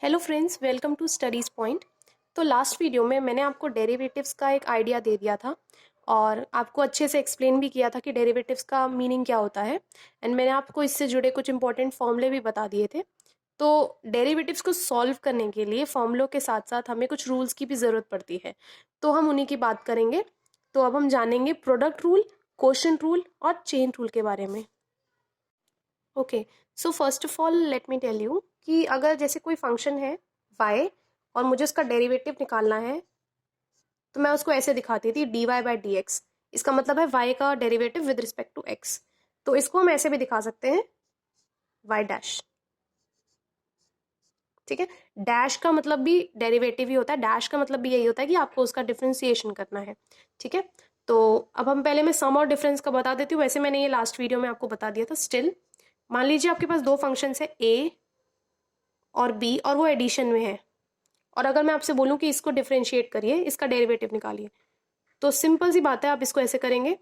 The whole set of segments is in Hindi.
Hello friends, welcome to studies point. तो लास्ट वीडियो में मैंने आपको डेरिवेटिव्स का एक आइडिया दे दिया था और आपको अच्छे से एक्सप्लेन भी किया था कि डेरिवेटिव्स का मीनिंग क्या होता है। एंड मैंने आपको इससे जुड़े कुछ इंपॉर्टेंट फॉर्मूले भी बता दिए थे। तो डेरिवेटिव्स को सॉल्व करने के लिए फॉर्मूलों के साथ साथ हमें कुछ रूल्स की भी ज़रूरत पड़ती है, तो हम उन्हीं की बात करेंगे। तो अब हम जानेंगे प्रोडक्ट रूल, क्वोशिएंट रूल और चेन रूल के बारे में। Okay, so first of all let me tell you कि अगर जैसे कोई फंक्शन है y और मुझे उसका डेरिवेटिव निकालना है, तो मैं उसको ऐसे दिखाती थी dy/dx। इसका मतलब है y का derivative with respect to x। तो इसको हम ऐसे भी दिखा सकते हैं y डैश। ठीक है, डैश का मतलब भी डेरिवेटिव ही होता है, डैश का मतलब भी यही होता है कि आपको उसका डिफरेंशिएशन करना है। ठीक है, तो अब हम पहले मैं सम और डिफरेंस का बता देती हूँ। वैसे मैंने ये लास्ट वीडियो में आपको बता दिया था। स्टिल मान लीजिए आपके पास दो फंक्शंस है a और b और वो एडिशन में है, और अगर मैं आपसे बोलूं कि इसको डिफरेंशिएट करिए, इसका डेरिवेटिव निकालिए, तो सिंपल सी बात है, आप इसको ऐसे करेंगे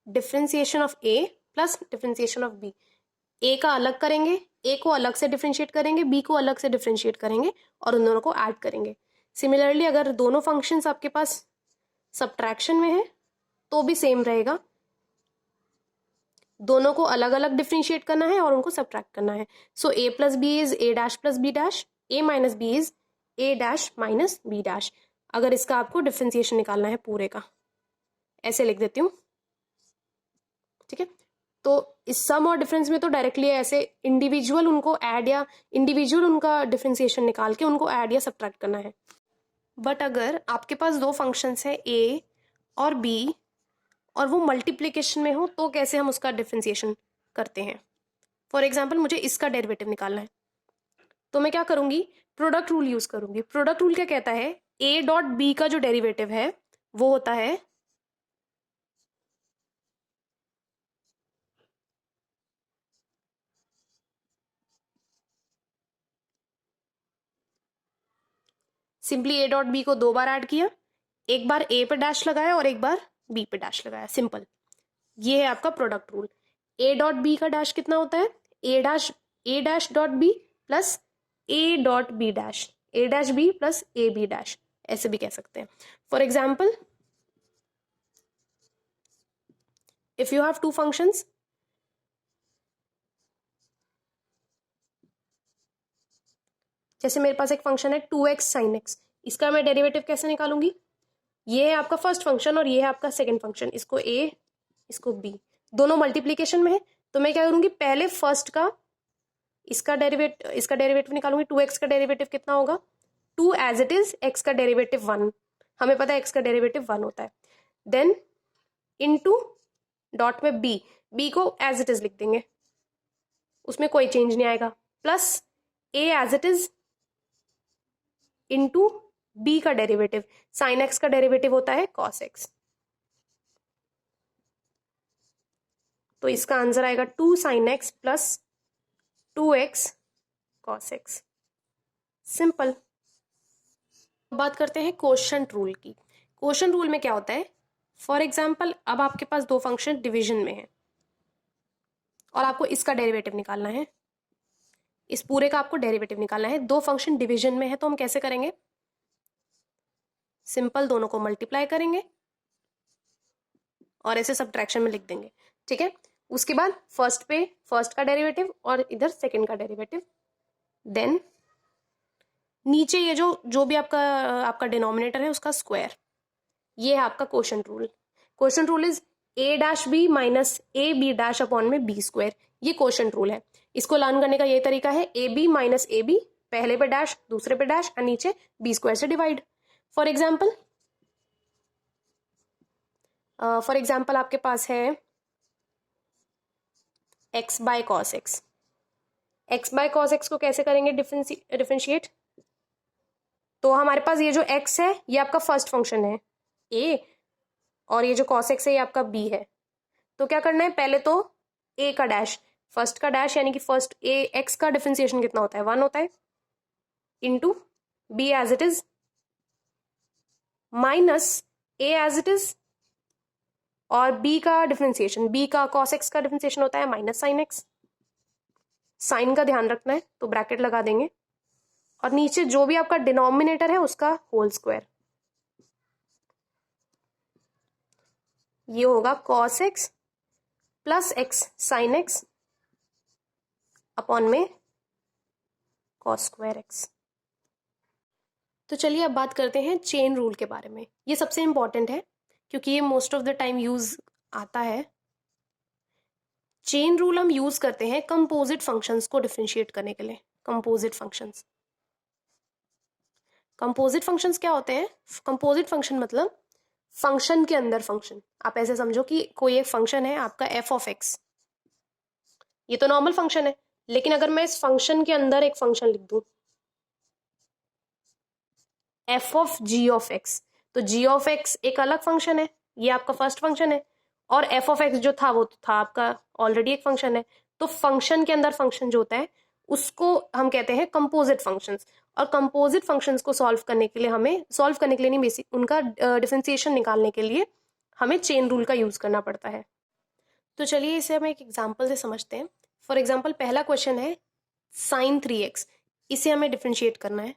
differentiation of a plus differentiation of b। a का अलग करेंगे, a को अलग से डिफरेंशिएट करेंगे, b को अलग से डिफरेंशिएट करेंगे और उन दोनों को ऐड करेंगे। सिमिलरली अगर दोनों फंक्शंस आपके पास सब्ट्रैक्शन में है तो भी सेम रहेगा, दोनों को अलग अलग डिफरेंशिएट करना है और उनको सब्ट्रैक्ट करना है। So a plus B is a dash plus b dash, a minus B is a dash minus b dash. अगर इसका आपको डिफरेंशिएशन निकालना है पूरे का, ऐसे लिख देती हूँ। ठीक है, तो इस सम और डिफरेंस में तो डायरेक्टली ऐसे इंडिविजुअल उनको ऐड या इंडिविजुअल उनका डिफरेंशिएशन निकाल के उनको ऐड या सब्ट्रैक्ट करना है। बट अगर आपके पास दो फंक्शंस है a और b और वो मल्टीप्लीकेशन में हो, तो कैसे हम उसका डिफरेंशिएशन करते हैं। फॉर एग्जाम्पल मुझे इसका डेरिवेटिव निकालना है, तो मैं क्या करूंगी, प्रोडक्ट रूल यूज करूंगी। प्रोडक्ट रूल क्या कहता है, a डॉट बी का जो डेरिवेटिव है वो होता है सिंपली a डॉट बी को दो बार ऐड किया, एक बार a पे डैश लगाया और एक बार b पे डैश लगाया, सिंपल। ये है आपका product rule. a dot B का डैश कितना होता है, a dash dot B plus a dot B dash, a dash B plus a B dash, ऐसे भी कह सकते हैं। For example if you have two functions, जैसे मेरे पास एक फंक्शन है 2x साइन एक्स, इसका मैं डेरिवेटिव कैसे निकालूंगी, ये है आपका फर्स्ट फंक्शन और ये है आपका सेकंड फंक्शन, इसको a इसको b, दोनों मल्टीप्लीकेशन में है। तो मैं क्या करूंगी, पहले फर्स्ट का इसका डेरिवेटिव निकालूंगी। 2x का डेरिवेटिव कितना होगा, 2 एज इट इज, x का डेरिवेटिव 1, हमें पता है x का डेरिवेटिव 1 होता है। देन इनटू डॉट में b को एज इट इज लिख देंगे, उसमें कोई चेंज नहीं आएगा, plus a as it is into b का डेरिवेटिव, साइन x का डेरिवेटिव होता है cos x। तो इसका आंसर आएगा 2 sine x plus 2x cos x। Simple. बात करते हैं क्वोशिएंट रूल की। क्वोशिएंट रूल में क्या होता है, फॉर एग्जाम्पल अब आपके पास दो फंक्शन डिवीजन में है और आपको इसका डेरिवेटिव निकालना है, इस पूरे का आपको डेरिवेटिव निकालना है। दो फंक्शन डिवीजन में है तो हम कैसे करेंगे, सिंपल दोनों को मल्टीप्लाई करेंगे और ऐसे सब्ट्रैक्शन में लिख देंगे। ठीक है, उसके बाद फर्स्ट पे फर्स्ट का डेरिवेटिव और इधर सेकंड का डेरिवेटिव, देन नीचे ये जो जो भी आपका डिनोमिनेटर है उसका स्क्वायर। ये है आपका quotient rule. Quotient rule is a dash B minus A B dash upon में बी स्क्वायर, ये क्वोशिएंट रूल है। इसको लर्न करने का ये तरीका है, A B minus A B, पहले पे डैश दूसरे पे डैश और नीचे बी स्क्वायर से डिवाइड। फॉर एग्जाम्पल आपके पास है x by cos X. x by cos X को कैसे करेंगे डिफरेंशिएट, तो हमारे पास ये जो x है ये आपका फर्स्ट फंक्शन है a, और ये जो cos x है ये आपका b है। तो क्या करना है, पहले तो a का डैश, फर्स्ट का डैश यानी कि फर्स्ट a x का डिफरेंशिएशन कितना होता है, 1 होता है, into b as it is minus a as it is, और b का डिफरेंशिएशन, b का cos x का डिफरेंशिएशन होता है माइनस साइन x। साइन का ध्यान रखना है तो ब्रैकेट लगा देंगे, और नीचे जो भी आपका डिनोमिनेटर है उसका होल स्क्वायर। ये होगा cos x plus x sine x upon में cos स्क्वायर x। तो चलिए अब बात करते हैं चेन रूल के बारे में। ये सबसे इंपॉर्टेंट है क्योंकि ये most of the time use आता है। चेन रूल हम यूज करते हैं कंपोजिट फंक्शंस को डिफरेंशिएट करने के लिए। कंपोजिट फंक्शंस, कंपोजिट फंक्शंस क्या होते हैं? कंपोजिट फंक्शन मतलब फंक्शन के अंदर फंक्शन। आप ऐसे समझो कि कोई एक फंक्शन है आपका एफ ऑफ एक्स, ये तो नॉर्मल फंक्शन है, लेकिन अगर मैं इस फंक्शन के अंदर एक फंक्शन लिख दूं F of G of X, तो जी ऑफ एक्स एक अलग फंक्शन है, ये आपका फर्स्ट फंक्शन है, और एफ ऑफ एक्स जो था वो तो था आपका ऑलरेडी एक फंक्शन है। तो फंक्शन के अंदर फंक्शन जो होता है उसको हम कहते हैं कंपोजिट फंक्शंस। और कंपोजिट फंक्शंस को सॉल्व करने के लिए हमें, सॉल्व करने के लिए नहीं, बेसिक उनका डिफरेंशिएशन निकालने के लिए हमें चेन रूल का यूज करना पड़ता है। तो चलिए इसे हम एक एग्जाम्पल से समझते हैं। फॉर एग्जाम्पल पहला क्वेश्चन है साइन 3x, इसे हमें डिफरेंशिएट करना है।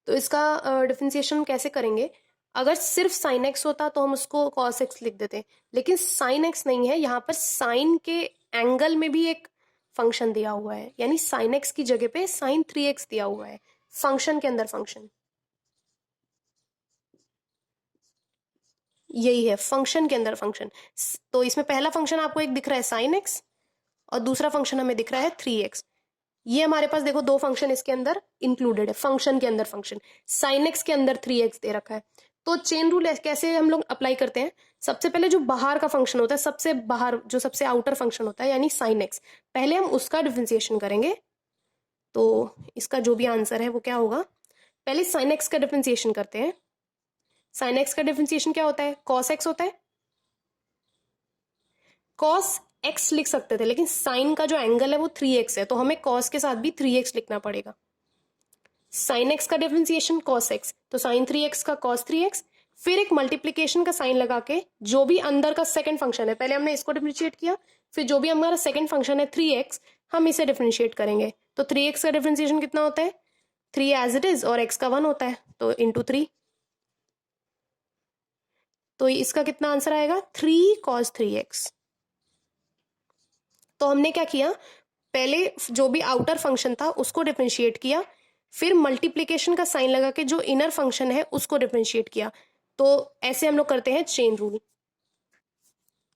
तो इसका डिफरेंशिएशन कैसे करेंगे? अगर सिर्फ साइन एक्स होता तो हम उसको कॉस एक्स लिख देते, लेकिन साइन एक्स नहीं है, यहाँ पर साइन के एंगल में भी एक फंक्शन दिया हुआ है, यानी साइन एक्स की जगह पे साइन 3x दिया हुआ है, फंक्शन के अंदर फंक्शन। यही है फंक्शन के अंदर फंक्शन। तो इसमें पहला फंक्शन आपको एक दिख रहा है साइन एक्स, और दूसरा फंक्शन हमें दिख रहा है 3x। ये हमारे पास देखो दो फंक्शन इसके अंदर इंक्लूडेड है, फंक्शन के अंदर फंक्शन। साइन एक्स के अंदर 3x दे रखा है। तो चेन रूल कैसे हम लोग अप्लाई करते हैं? सबसे पहले जो बाहर का फंक्शन होता है, सबसे बाहर जो सबसे आउटर फंक्शन होता है यानी साइन एक्स, पहले हम उसका डिफरेंशिएशन करेंगे। तो इसका जो भी आंसर है वो क्या होगा? पहले साइन एक्स का डिफरेंशिएशन करते हैं। साइन एक्स का डिफरेंशिएशन क्या होता है? कॉस एक्स होता है। कॉस एक्स लिख सकते थे, लेकिन साइन का जो एंगल है वो 3x है, तो हमें कॉस के साथ भी 3x लिखना पड़ेगा। साइन एक्स का डिफरेंशिएशन कॉस एक्स, तो साइन 3x का कॉस 3x, फिर एक मल्टीप्लीकेशन का साइन लगा के जो भी अंदर का सेकंड फंक्शन है, पहले हमने इसको डिफरेंशिएट किया, फिर जो भी हमारा सेकंड फंक्शन है 3x, हम इसे डिफरेंशिएट करेंगे। तो 3x का डिफरेंशिएशन कितना होता है? 3 एज इट इज, और x का 1 होता है, तो इंटू 3। तो इसका कितना आंसर आएगा? 3 cos 3x। तो हमने क्या किया, पहले जो भी आउटर फंक्शन था उसको डिफरेंशिएट किया, फिर मल्टीप्लीकेशन का साइन लगा के जो इनर फंक्शन है उसको डिफरेंशिएट किया। तो ऐसे हम लोग करते हैं चेन रूल।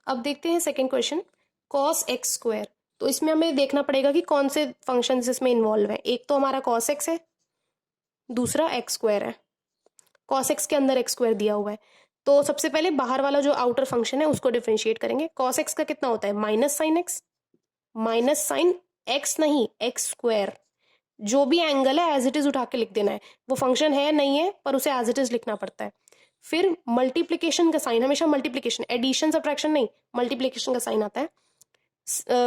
अब देखते हैं second question, cos x square. तो इसमें हमें देखना पड़ेगा कि कौन से फंक्शन इसमें इन्वॉल्व है। एक तो हमारा cos x है, दूसरा x स्क्वायर है। cos x के अंदर x स्क्वायर दिया हुआ है, तो सबसे पहले बाहर वाला जो आउटर फंक्शन है उसको डिफरेंशिएट करेंगे। cos x का कितना होता है? Minus sine x, minus sine x नहीं एक्स स्क्वायर। जो भी एंगल है एज इट इज उठा के लिख देना है, वो फंक्शन है नहीं है पर उसे एज इट इज लिखना पड़ता है। फिर मल्टीप्लीकेशन का साइन, हमेशा मल्टीप्लीकेशन, एडिशन सब्ट्रैक्शन नहीं, मल्टीप्लीकेशन का साइन आता है।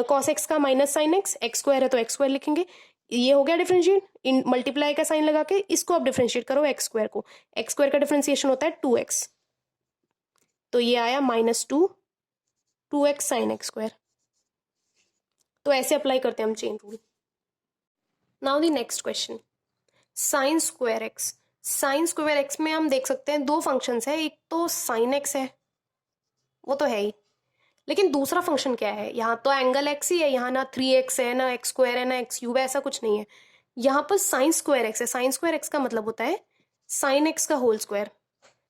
cos x का minus sine x, x square है तो एक्स स्क्वायर लिखेंगे। ये हो गया डिफरेंशिएट। इन मल्टीप्लाई का साइन लगा के इसको अब डिफरेंशिएट करो एक्स स्क्वायर को। एक्स स्क्वायर का डिफरेंशिएशन होता है 2x, तो ये आया -2 2x साइन एक्स स्क्वायर। तो ऐसे अप्लाई करते हैं हम chain rule. Now the next question, sine square x. Sine square x में हम देख सकते हैं दो फंक्शंस है, एक तो साइन एक्स है, वो तो है ही, लेकिन दूसरा फंक्शन क्या है? यहाँ तो एंगल एक्स ही है, यहाँ ना 3x है, ना एक्स स्क्वायर है, ना एक्स क्यूब है, ऐसा कुछ नहीं है। यहाँ पर साइन स्क्वायर एक्स है। साइन स्क्वायर एक्स का मतलब होता है साइन एक्स का होल स्क्वायर।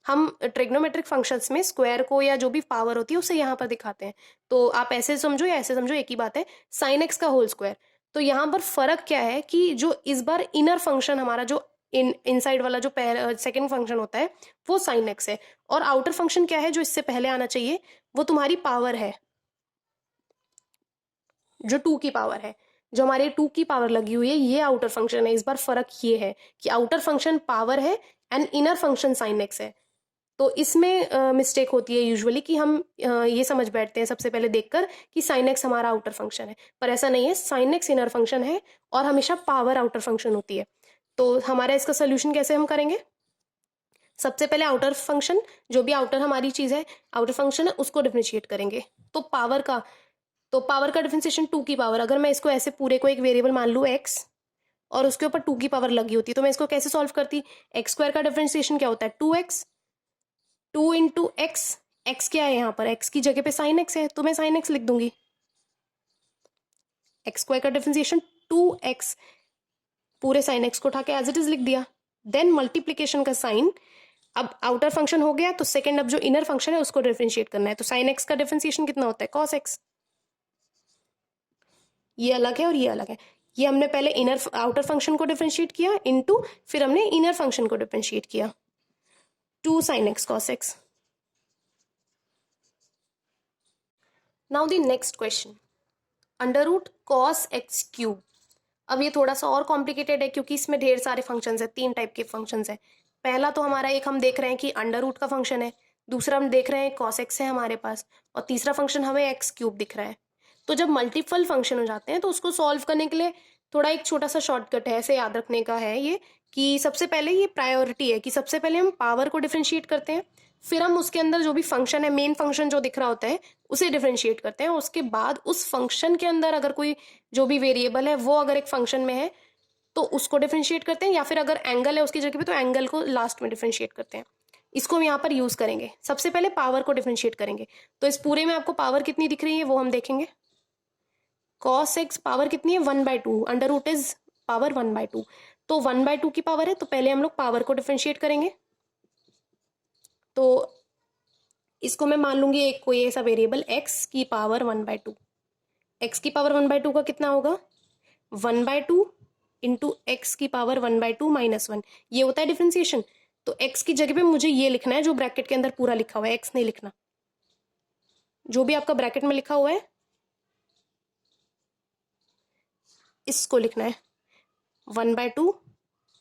हम ट्रिग्नोमेट्रिक फंक्शंस में स्क्वायर को या जो भी पावर होती है उसे यहाँ पर दिखाते हैं। तो आप ऐसे समझो या ऐसे समझो, एक ही बात है, साइन एक्स का होल स्क्वायर। तो यहाँ पर फर्क क्या है कि जो इस बार इनर फंक्शन हमारा जो इनसाइड वाला जो सेकंड फंक्शन होता है वो साइन एक्स है, और आउटर फंक्शन क्या है जो इससे पहले आना चाहिए, वो तुम्हारी पावर है, जो 2 की पावर है, जो हमारे 2 की पावर लगी हुई है, ये आउटर फंक्शन है। इस बार फर्क ये है कि आउटर फंक्शन पावर है and inner function sine x है। तो इसमें मिस्टेक होती है यूजुअली कि हम ये समझ बैठते हैं सबसे पहले देखकर कि साइन एक्स हमारा आउटर फंक्शन है, पर ऐसा नहीं है। साइन एक्स इनर फंक्शन है और हमेशा पावर आउटर फंक्शन होती है। तो हमारा इसका सोल्यूशन कैसे हम करेंगे? सबसे पहले आउटर फंक्शन, जो भी आउटर हमारी चीज है, आउटर फंक्शन है, उसको डिफरेंशिएट करेंगे। तो पावर का तो पावर का डिफरेंशिएशन 2 की पावर, अगर मैं इसको ऐसे पूरे को एक वेरिएबल मान लूँ x और उसके ऊपर 2 की पावर लगी होती तो मैं इसको कैसे सॉल्व करती? एक्स स्क्वायर का डिफरेंशिएशन क्या होता है? 2x, 2 इंटू एक्स, एक्स क्या है यहाँ पर? एक्स की जगह पे साइन एक्स है तो मैं साइन एक्स लिख दूंगी। एक्स स्क्वायर का डिफरेंशिएशन 2x, पूरे साइन एक्स को उठा के एज इट इज लिख दिया। देन मल्टीप्लीकेशन का साइन, अब आउटर फंक्शन हो गया तो सेकंड अब जो इनर फंक्शन है उसको डिफरेंशिएट करना है। तो साइन एक्स का डिफरेंशिएशन कितना होता है? Cos x. ये अलग है और ये अलग है। ये हमने पहले इनर आउटर फंक्शन को डिफरेंशिएट किया इनटू, फिर हमने इनर फंक्शन को डिफरेंशिएट किया, 2 sin x cos x। Now the next question, under root cos X cube. अब ये थोड़ा सा और कॉम्प्लिकेटेड है क्योंकि इसमें ढेर सारे फंक्शंस है, 3 टाइप के फंक्शंस है। पहला तो हमारा एक हम देख रहे हैं कि अंडर रूट का फंक्शन है, दूसरा हम देख रहे हैं कॉस एक्स है हमारे पास, और तीसरा फंक्शन हमें एक्स क्यूब दिख रहा है। तो जब मल्टीपल फंक्शन हो जाते हैं तो उसको सॉल्व करने के लिए थोड़ा एक छोटा सा शॉर्टकट है, ऐसे याद रखने का है ये, कि सबसे पहले ये प्रायोरिटी है कि सबसे पहले हम पावर को डिफरेंशिएट करते हैं, फिर हम उसके अंदर जो भी फंक्शन है, मेन फंक्शन जो दिख रहा होता है उसे डिफरेंशिएट करते हैं। उसके बाद उस फंक्शन के अंदर अगर कोई जो भी वेरिएबल है वो अगर एक फंक्शन में है तो उसको डिफरेंशिएट करते हैं, या फिर अगर एंगल है उसकी जगह पे तो एंगल को लास्ट में डिफरेंशिएट करते हैं। इसको हम यहाँ पर यूज करेंगे। सबसे पहले पावर को डिफरेंशिएट करेंगे, तो इस पूरे में आपको पावर कितनी दिख रही है वो हम देखेंगे। कॉस एक्स पावर कितनी है? 1/2, अंडर रूट इज पावर 1/2, तो 1/2 की पावर है, तो पहले हम लोग पावर को डिफरेंशिएट करेंगे। तो इसको मैं मान लूंगी एक कोई ऐसा वेरिएबल x की पावर 1/2। x की पावर 1/2 का कितना होगा? 1/2 इंटू एक्स की पावर 1/2 -1, ये होता है डिफरेंशिएशन। तो x की जगह पे मुझे ये लिखना है जो ब्रैकेट के अंदर पूरा लिखा हुआ है, x नहीं लिखना, जो भी आपका ब्रैकेट में लिखा हुआ है इसको लिखना है, 1/2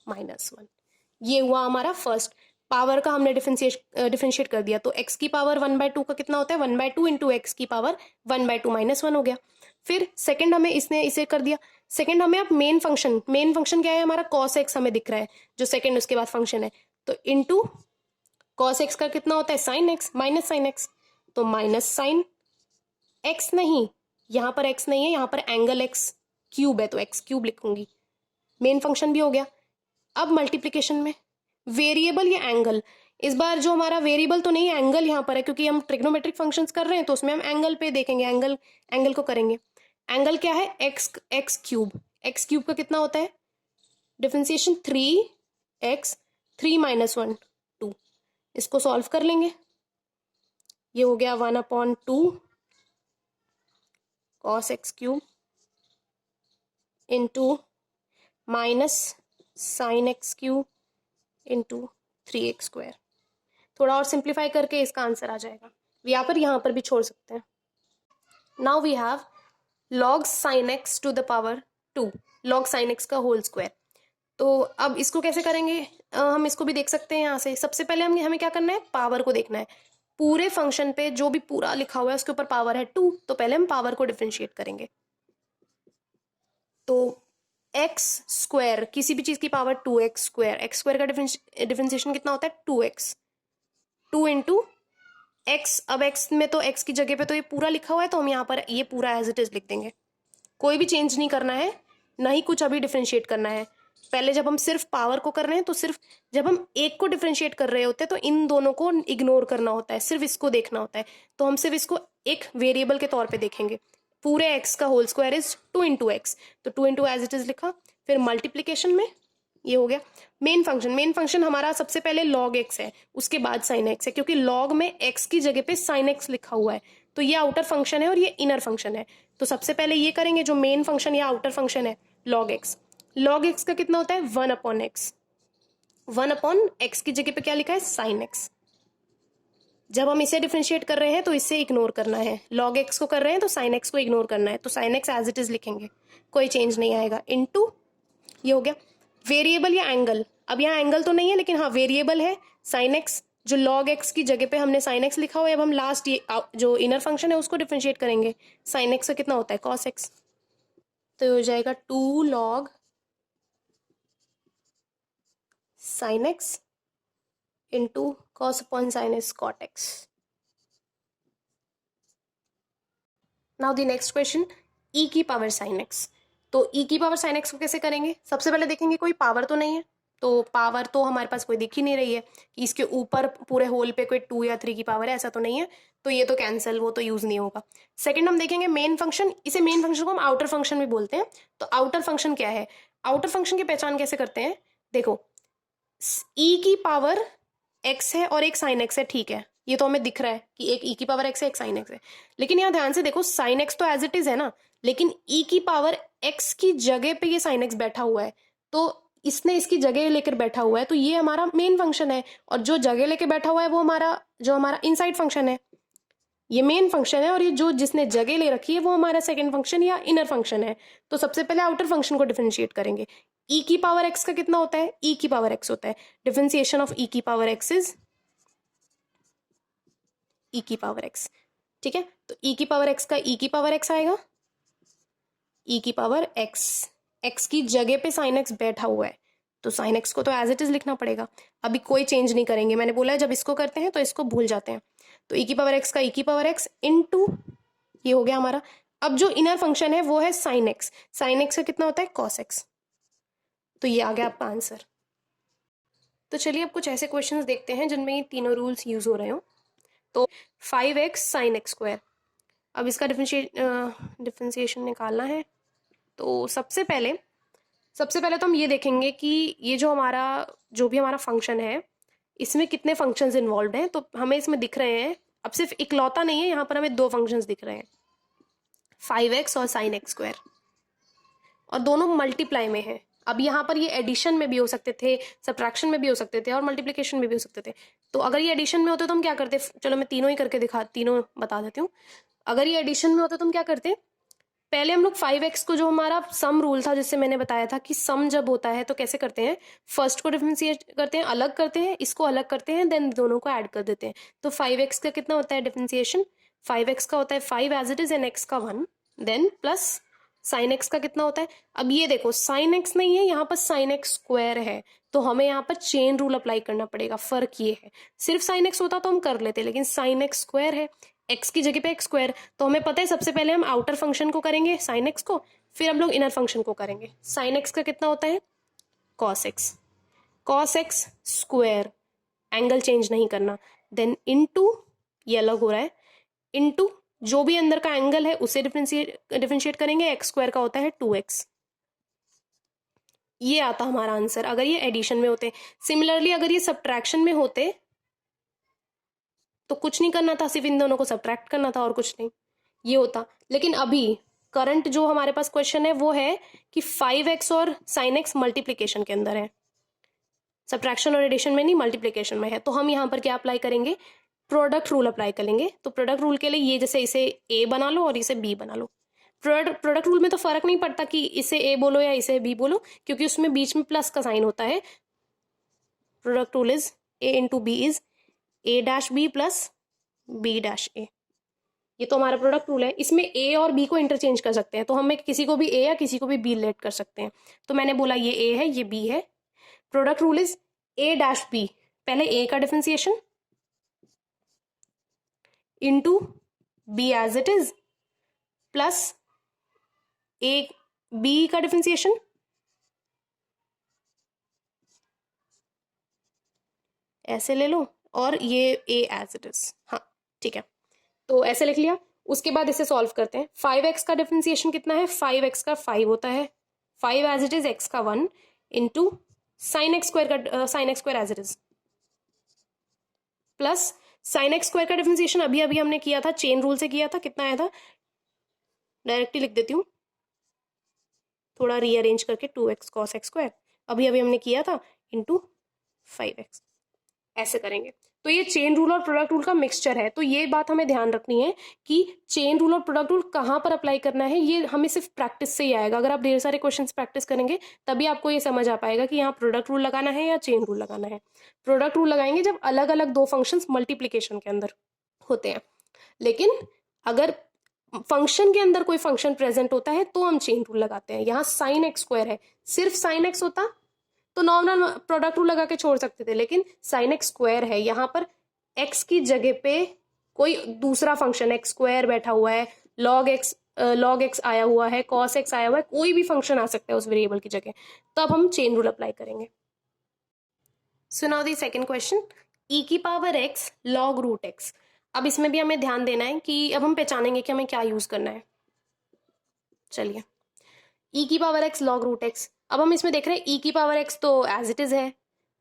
-1। ये हुआ हमारा फर्स्ट। पावर का हमने डिफरेंशिएट कर दिया, तो x की पावर 1/2 का कितना होता है? 1/2 इंटू एक्स की पावर 1/2 -1 हो गया। फिर सेकंड हमें इसने इसे कर दिया। सेकंड हमें अब मेन फंक्शन क्या है हमारा? कॉस एक्स हमें दिख रहा है जो सेकंड उसके बाद फंक्शन है, तो इंटू कॉस एक्स का कितना होता है? Sine x minus sine x, तो माइनस साइन एक्स, नहीं यहाँ पर एक्स नहीं है, यहाँ पर एंगल एक्स क्यूब है तो एक्स क्यूब लिखूंगी। मेन फंक्शन भी हो गया। अब मल्टीप्लीकेशन में वेरिएबल या एंगल, इस बार जो हमारा वेरिएबल तो नहीं है, एंगल यहाँ पर है क्योंकि हम ट्रिग्नोमेट्रिक फंक्शंस कर रहे हैं तो उसमें हम एंगल पे देखेंगे, एंगल को करेंगे। एंगल क्या है? X cube. एक्स क्यूब का कितना होता है? Differentiation 3x, 3 -1 2। इसको सॉल्व कर लेंगे, ये हो गया 1/2 cos x cube into minus sine x cube into 3x²। थोड़ा और सिंप्लीफाई करके इसका आंसर आ जाएगा, यहाँ पर भी छोड़ सकते हैं। Now we have log sin x to the power 2, log sin x का होल स्क्वायर। तो अब इसको कैसे करेंगे? हम इसको भी देख सकते हैं यहाँ से। सबसे पहले हमें क्या करना है? पावर को देखना है। पूरे फंक्शन पे जो भी पूरा लिखा हुआ है उसके ऊपर पावर है 2, तो पहले हम पावर को डिफरेंशिएट करेंगे। तो एक्स स्क्वायर, किसी भी चीज की पावर 2x², एक्स स्क्वायर का डिफरेंशिएशन कितना होता है? 2x, 2 into x. अब एक्स में तो एक्स की जगह पे तो ये पूरा लिखा हुआ है, तो हम यहाँ पर ये पूरा एज इट इज लिख देंगे। कोई भी चेंज नहीं करना है, ना ही कुछ अभी डिफरेंशिएट करना है। पहले जब हम सिर्फ पावर को कर रहे हैं तो सिर्फ जब हम एक को डिफरेंशिएट कर रहे होते हैं तो इन दोनों को इग्नोर करना होता है, सिर्फ इसको देखना होता है। तो हम सिर्फ इसको एक वेरिएबल के तौर पे देखेंगे। पूरे एक्स का whole square is 2 into X, तो 2 इंटू एज इट इज लिखा। फिर मल्टीप्लीकेशन में ये हो गया। मेन फंक्शन हमारा सबसे पहले log x है, उसके बाद sin x है, क्योंकि log में x की जगह पे sin x लिखा हुआ है, तो ये आउटर फंक्शन है और ये इनर फंक्शन है। तो सबसे पहले ये करेंगे जो मेन फंक्शन या आउटर फंक्शन है, log x। log x का कितना होता है? 1/x। 1/x की जगह पे क्या लिखा है? sin x। जब हम इसे डिफरेंशिएट कर रहे हैं तो इसे इग्नोर करना है, log x को कर रहे हैं तो sin x को इग्नोर करना है, तो sin x as it is लिखेंगे, कोई चेंज नहीं आएगा। इनटू ये हो गया वेरिएबल या एंगल। अब यहाँ एंगल तो नहीं है लेकिन हाँ वेरिएबल है साइन एक्स, जो log x की जगह पे हमने साइन एक्स लिखा हुआ है। अब हम लास्ट ये जो इनर फंक्शन है उसको डिफरेंशिएट करेंगे। साइन एक्स का कितना होता है? कॉस एक्स, तो हो जाएगा 2 log sine x into cos upon sine x cot x. Now the next question, e की पावर साइन एक्स। तो ई की पावर साइन एक्स को कैसे करेंगे? सबसे पहले देखेंगे कोई पावर तो नहीं है, तो पावर तो हमारे पास कोई दिख ही नहीं रही है कि इसके ऊपर पूरे होल पे कोई 2 या 3 की पावर है, ऐसा तो नहीं है, तो ये तो कैंसिल, वो तो यूज नहीं होगा। सेकंड हम देखेंगे मेन फंक्शन, इसे मेन फंक्शन को हम आउटर फंक्शन भी बोलते हैं। तो आउटर फंक्शन क्या है? आउटर फंक्शन की पहचान कैसे करते हैं? देखो, ई की पावर एक्स है और एक साइन एक्स है, ठीक है, ये तो हमें दिख रहा है कि एक ई की पावर एक्स है, एक साइन एक्स है। लेकिन यहाँ ध्यान से देखो, साइन एक्स तो एज इट इज है ना, लेकिन ई की पावर एक्स की जगह पे ये साइन एक्स बैठा हुआ है, तो इसने इसकी जगह लेकर बैठा हुआ है, तो ये हमारा मेन फंक्शन है। और जो जगह लेके बैठा हुआ है वो हमारा इनसाइड फंक्शन है, ये मेन फंक्शन है। और ये जो जिसने जगह ले रखी है वो हमारा सेकंड फंक्शन या इनर फंक्शन है। तो सबसे पहले आउटर फंक्शन को डिफरेंशिएट करेंगे। ई की पावर एक्स का कितना होता है? ई की पावर एक्स होता है। डिफरेंशिएशन ऑफ ई की पावर एक्स इज ई की पावर एक्स, ठीक है। तो ई की पावर एक्स का ई की पावर एक्स आएगा, ई की पावर एक्स, एक्स की जगह पे साइन एक्स बैठा हुआ है, तो साइन एक्स को तो एज इट इज लिखना पड़ेगा, अभी कोई चेंज नहीं करेंगे। मैंने बोला है जब इसको करते हैं तो इसको भूल जाते हैं। तो ई की पावर एक्स का ई की पावर एक्स इंटू, ये हो गया हमारा। अब जो इनर फंक्शन है वो है साइन एक्स, साइन एक्स का कितना होता है? Cos x. तो ये आ गया आपका आंसर। तो चलिए अब कुछ ऐसे क्वेश्चंस देखते हैं जिनमें ये तीनों रूल्स यूज हो रहे हो। तो 5x साइन एक्स स्क्वायर, अब इसका डिफरेंशिएशन निकालना है। तो सबसे पहले तो हम ये देखेंगे कि ये जो भी हमारा फंक्शन है, इसमें कितने फंक्शंस इन्वॉल्व हैं। तो हमें इसमें दिख रहे हैं, अब सिर्फ इकलौता नहीं है, यहाँ पर हमें 2 फंक्शंस दिख रहे हैं, 5x और साइन एक्स स्क्वायर, और दोनों मल्टीप्लाई में है। अब यहाँ पर ये एडिशन में भी हो सकते थे, सब्ट्रैक्शन में भी हो सकते थे, और मल्टीप्लिकेशन में भी हो सकते थे। तो अगर ये एडिशन में होते तो हम क्या करते? चलो मैं तीनों ही करके तीनों बता देती हूँ। अगर ये एडिशन में होता तो हम क्या करते? पहले हम लोग 5x को, जो हमारा सम रूल था जिससे मैंने बताया था कि सम जब होता है तो कैसे करते हैं, फर्स्ट को डिफरेंशिएट करते हैं, अलग करते हैं, इसको अलग करते हैं, देन दोनों को ऐड कर देते हैं। तो 5x का कितना होता है डिफरेंशिएशन? 5x का होता है 5 as it is and x का 1, देन प्लस साइन एक्स का कितना होता है? अब ये देखो, साइन एक्स नहीं है यहाँ पर, साइन एक्स स्क्वायर है, तो हमें यहाँ पर चेन रूल अप्लाई करना पड़ेगा। फर्क ये है, सिर्फ साइन एक्स होता तो हम कर लेते, लेकिन साइन एक्स स्क्वायर है, एक्स की जगह पे एक्स स्क्वायर, तो हमें पता है सबसे पहले हम आउटर फंक्शन को करेंगे साइन एक्स को, फिर हम लोग इनर फंक्शन को करेंगे। साइन एक्स का कितना होता है? Cos x, cos x square, angle change नहीं करना, देन इनटू, ये अलग हो रहा है, इनटू जो भी अंदर का एंगल है उसे डिफरेंशिएट करेंगे, एक्स स्क्वायर का होता है 2x। ये आता हमारा आंसर अगर ये एडिशन में होते। सिमिलरली अगर ये सब्ट्रैक्शन में होते तो कुछ नहीं करना था, सिर्फ इन दोनों को सब्ट्रैक्ट करना था और कुछ नहीं, ये होता। लेकिन अभी करंट जो हमारे पास क्वेश्चन है वो है कि 5x और साइन एक्स मल्टीप्लीकेशन के अंदर है, सब्ट्रैक्शन और एडिशन में नहीं, मल्टीप्लीकेशन में है। तो हम यहाँ पर क्या अप्लाई करेंगे? प्रोडक्ट रूल अप्लाई करेंगे। तो प्रोडक्ट रूल के लिए ये, जैसे इसे ए बना लो और इसे बी बना लो। प्रोडक्ट रूल में तो फर्क नहीं पड़ता कि इसे ए बोलो या इसे बी बोलो, क्योंकि उसमें बीच में प्लस का साइन होता है। Product rule is A into B is A dash B plus B dash A. ये तो हमारा प्रोडक्ट रूल है। इसमें ए और बी को इंटरचेंज कर सकते हैं, तो हमें किसी को भी ए या किसी को भी बी लेट कर सकते हैं। तो मैंने बोला ये ए है, ये बी है। Product rule is A dash B, पहले ए का differentiation into B as it is plus A B का डिफरेंशिएशन ऐसे ले लो, और ये ए एज इट इज, हाँ ठीक है, तो ऐसे लिख लिया। उसके बाद इसे सॉल्व करते हैं। 5x का डिफरेंशिएशन कितना है? 5x का 5 होता है, 5 एज इट इज, x का 1 इंटू साइन एक्स स्क्वायर का, sine X square as it is, plus sine X square का डिफरेंशिएशन अभी अभी हमने किया था, चेन रूल से किया था। कितना आया था? डायरेक्टली लिख देती हूँ, थोड़ा रीअरेंज करके, 2x कॉस एक्स स्क्वायर अभी अभी हमने किया था, इंटू 5x, ऐसे करेंगे। तो ये चेन रूल और प्रोडक्ट रूल का मिक्सचर है। तो ये बात हमें ध्यान रखनी है कि चेन रूल और प्रोडक्ट रूल कहाँ पर अप्लाई करना है, ये हमें सिर्फ प्रैक्टिस से ही आएगा। अगर आप ढेर सारे क्वेश्चंस प्रैक्टिस करेंगे तभी आपको ये समझ आ पाएगा कि यहाँ प्रोडक्ट रूल लगाना है या चेन रूल लगाना है। प्रोडक्ट रूल लगाएंगे जब अलग अलग 2 फंक्शंस मल्टीप्लीकेशन के अंदर होते हैं, लेकिन अगर फंक्शन के अंदर कोई फंक्शन प्रेजेंट होता है तो हम चेन रूल लगाते हैं। यहाँ साइन एक्स स्क्वायर है, सिर्फ साइन एक्स होता तो नॉर्मल प्रोडक्ट रूल लगा के छोड़ सकते थे, लेकिन साइन एक्स स्क्वायर है, यहाँ पर एक्स की जगह पे कोई दूसरा फंक्शन एक्स स्क्वायर बैठा हुआ है, log x आया हुआ है, cos x आया हुआ है, कोई भी फंक्शन आ सकता है उस वेरिएबल की जगह, तब हम चेन रूल अप्लाई करेंगे। So now the second question, e की power x log root x। अब इसमें भी हमें ध्यान देना है कि अब हम पहचानेंगे कि हमें क्या यूज करना है। चलिए, e की power x log root x। अब हम इसमें देख रहे हैं e की पावर x तो एज इट इज है,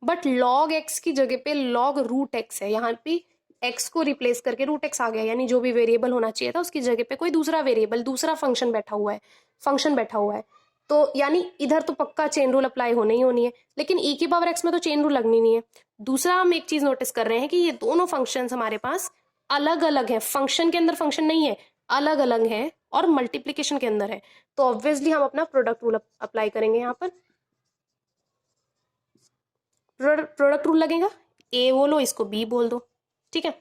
बट log x की जगह पे log रूट x है। यहाँ पे x को रिप्लेस करके रूट x आ गया, यानी जो भी वेरिएबल होना चाहिए था उसकी जगह पे कोई दूसरा वेरिएबल, दूसरा फंक्शन बैठा हुआ है। तो यानी इधर तो पक्का चेन रूल अप्लाई होनी ही होनी है, लेकिन e की पावर x में तो चेन रूल लगनी नहीं है। दूसरा हम एक चीज नोटिस कर रहे हैं कि ये दोनों फंक्शंस हमारे पास अलग अलग है, फंक्शन के अंदर फंक्शन नहीं है, अलग अलग है, और मल्टीप्लीकेशन के अंदर है। तो ऑब्वियसली हम अपना प्रोडक्ट रूल अप्लाई करेंगे। यहाँ पर प्रोडक्ट रूल लगेगा, ए बोलो इसको बी बोल दो, ठीक है।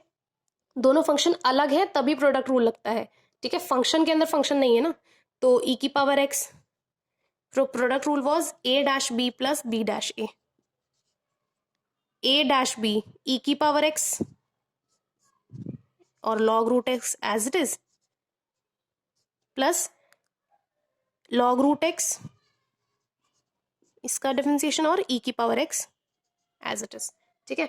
दोनों फंक्शन अलग है तभी प्रोडक्ट रूल लगता है, ठीक है, फंक्शन के अंदर फंक्शन नहीं है ना। तो e की power x, product rule was a dash b plus b dash a dash b e की पावर x और log root x as it is, plus log root x इसका डिफरेंशिएशन और e की power x as it is, ठीक है।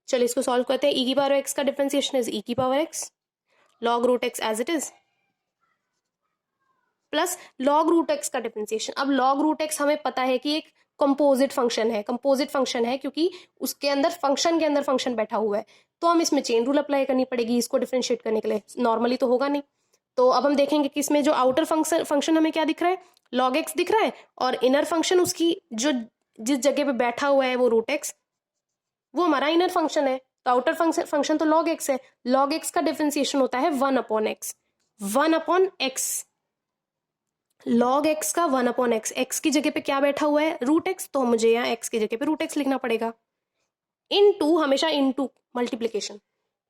चलिए इसको सॉल्व करते हैं। e की पावर x का डिफरेंशिएशन इज e की power x, log root x as it is, plus log root x का डिफरेंशिएशन। अब log रूट x हमें पता है कि एक कंपोजिट फंक्शन है क्योंकि उसके अंदर फंक्शन के अंदर फंक्शन बैठा हुआ है, तो हम इसमें चेन रूल अप्लाई करनी पड़ेगी इसको डिफरेंशिएट करने के लिए, नॉर्मली तो होगा नहीं। तो अब हम देखेंगे कि इसमें जो आउटर फंक्शन हमें क्या दिख रहा है, log x दिख रहा है, और इनर फंक्शन उसकी जो जिस जगह पे बैठा हुआ है वो रूट x, वो हमारा इनर फंक्शन है। तो आउटर फंक्शन तो log x है, log x का डिफरेंशिएशन होता है 1/x, 1/x, log x का 1/x, x की जगह पे क्या बैठा हुआ है रूट x, तो मुझे यहाँ x की जगह पे रूट x लिखना पड़ेगा, इनटू, हमेशा इनटू मल्टीप्लीकेशन,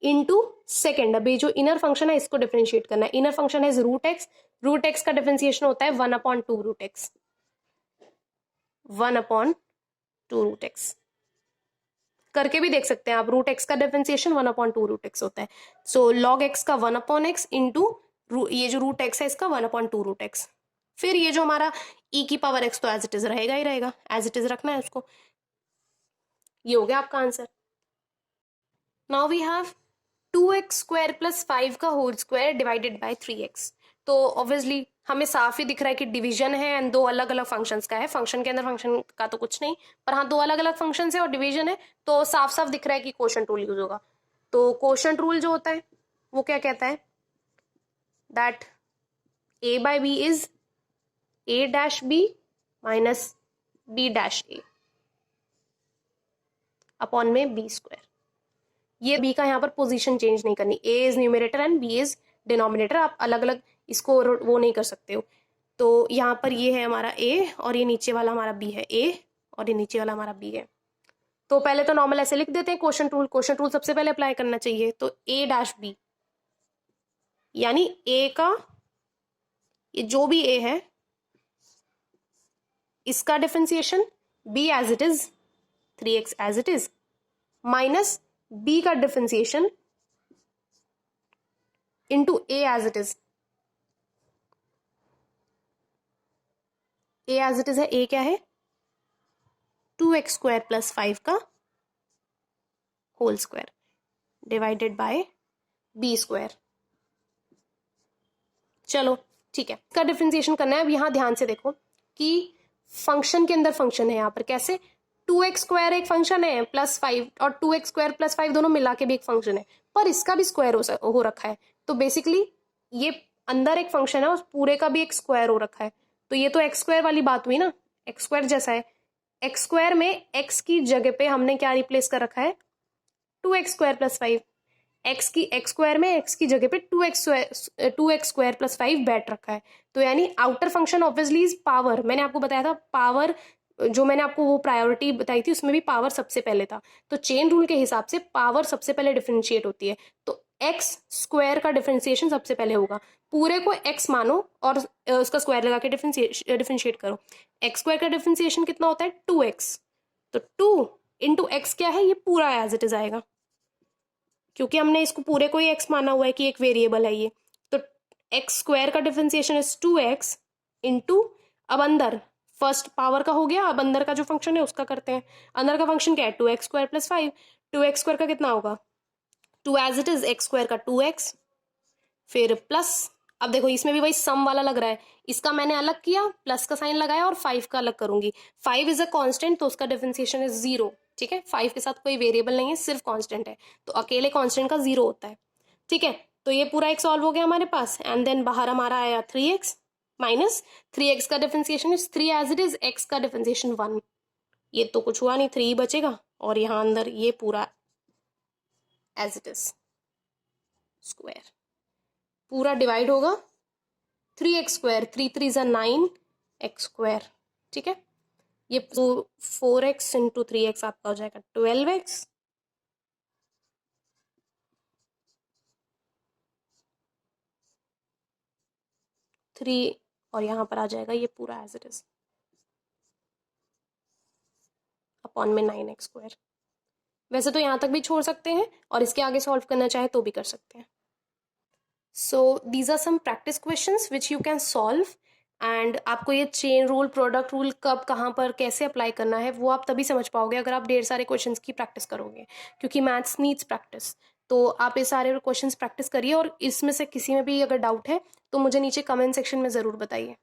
इनटू सेकेंड। अभी जो इनर फंक्शन है इसको डिफरेंशिएट करना है, इनर फंक्शन है रूट x का डिफरेंशिएशन होता है 1/2 रूट x, 1/2 रूट x। करके भी देख सकते हैं आप, रूट x का डिफरेंशिएशन 1/2 रूट x होता है। सो log x का 1/x इंटू ये जो रूट x है इसका 1/2 रूट x। फिर ये जो हमारा e की पावर x तो एज इट इज रहेगा ही रहेगा, एज इट इज रखना है उसको। ये हो गया आपका answer. Now we have 2x² + 5 का whole square divided by 3x। तो ऑब्वियसली हमें साफ ही दिख रहा है कि डिवीजन है एंड दो अलग अलग फंक्शंस का है, फंक्शन के अंदर फंक्शन का तो कुछ नहीं, पर हाँ दो अलग अलग फंक्शंस है और डिवीजन है, तो साफ साफ दिख रहा है कि कोशेंट रूल यूज होगा। तो कोशेंट रूल जो होता है वो क्या कहता है, that a/b is a-b minus b-a upon में b²। ये b का यहाँ पर पोजीशन चेंज नहीं करनी, a is numerator and b is denominator, आप अलग अलग इसको वो नहीं कर सकते हो। तो यहाँ पर ये है हमारा a और ये नीचे वाला हमारा b है, a और ये नीचे वाला हमारा b है। तो पहले तो नॉर्मल ऐसे लिख देते हैं कोशेंट रूल सबसे पहले अप्लाई करना चाहिए। तो a-b यानी a का ये जो भी a है इसका differentiation b as it is 3x as it is minus b का differentiation into a as it is, a as it is है, a क्या है 2x² + 5 का whole square divided by b²। चलो ठीक है, इसका डिफरेंशिएशन करना है। अब यहां ध्यान से देखो कि फंक्शन के अंदर फंक्शन है, यहाँ पर कैसे 2x² एक फंक्शन है +5 और 2x² + 5 दोनों मिला के भी एक फंक्शन है, पर इसका भी स्क्वायर हो रखा है। तो बेसिकली ये अंदर एक फंक्शन है और पूरे का भी एक स्क्वायर हो रखा है, तो ये तो x² वाली बात हुई ना, x² जैसा है। x² में x की जगह पे हमने क्या रिप्लेस कर रखा है 2x² + 5, x² में x की जगह पे 2x² + 5 बैठ रखा है। तो यानी outer function obviously is power, मैंने आपको बताया था पावर, जो मैंने आपको वो प्रायोरिटी बताई थी उसमें भी पावर सबसे पहले था। तो चेन रूल के हिसाब से पावर सबसे पहले डिफरेंशिएट होती है, तो x² का डिफरेंशिएशन सबसे पहले होगा। पूरे को x मानो और उसका स्क्वायर लगा के डिफरेंशिएट करो। x² का डिफरेंशिएशन कितना होता है 2x, तो 2 इंटू एक्स क्या है, ये पूरा एज इट इज आएगा क्योंकि हमने इसको पूरे को ही x माना हुआ है कि एक वेरिएबल है ये। तो एक्स स्क्वायर का डिफरेंशिएशन इज 2x इंटू, अब अंदर फर्स्ट पावर का हो गया, अब अंदर का जो फंक्शन है उसका करते हैं। अंदर का फंक्शन क्या है, 2x² + 5। 2x² का कितना होगा, 2 as it is, X square का 2x, फिर प्लस, अब देखो इसमें भी वही सम वाला लग रहा है, इसका मैंने अलग किया, प्लस का साइन लगाया, और 5 का अलग करूंगी। 5 इज अ कांस्टेंट, तो उसका डिफरेंशिएशन इज 0। ठीक है, 5 के साथ कोई वेरिएबल नहीं है, सिर्फ कांस्टेंट है, तो अकेले कांस्टेंट का 0 होता है। ठीक है, तो ये पूरा एक सॉल्व हो गया हमारे पास, एंड देन बाहर हमारा आया 3x माइनस 3x का differentiation is 3 as it is, x का डिफरेंशिएशन 1। ये तो कुछ हुआ नहीं, 3 बचेगा, और यहाँ अंदर ये पूरा एज इट इज स्क्वायर पूरा डिवाइड होगा, 3x², 3 3 ज़ा 9 x²। ठीक है, ये 4x इंटू 3x आपका हो जाएगा 12x, थ्री, और यहाँ पर आ जाएगा ये पूरा एज इट इज अपॉन में 9x²। वैसे तो यहाँ तक भी छोड़ सकते हैं, और इसके आगे सॉल्व करना चाहे तो भी कर सकते हैं। So these are some practice questions which you can solve, and आपको ये चेन रूल, प्रोडक्ट रूल कब कहाँ पर कैसे अप्लाई करना है वो आप तभी समझ पाओगे अगर आप ढेर सारे क्वेश्चंस की प्रैक्टिस करोगे, क्योंकि मैथ्स नीड्स प्रैक्टिस। तो आप ये सारे क्वेश्चंस प्रैक्टिस करिए, और इसमें से किसी में भी अगर डाउट है तो मुझे नीचे कमेंट सेक्शन में ज़रूर बताइए।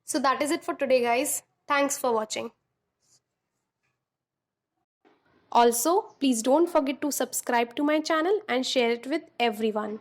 So that is it for today guys, thanks for watching. Also, please don't forget to subscribe to my channel and share it with everyone.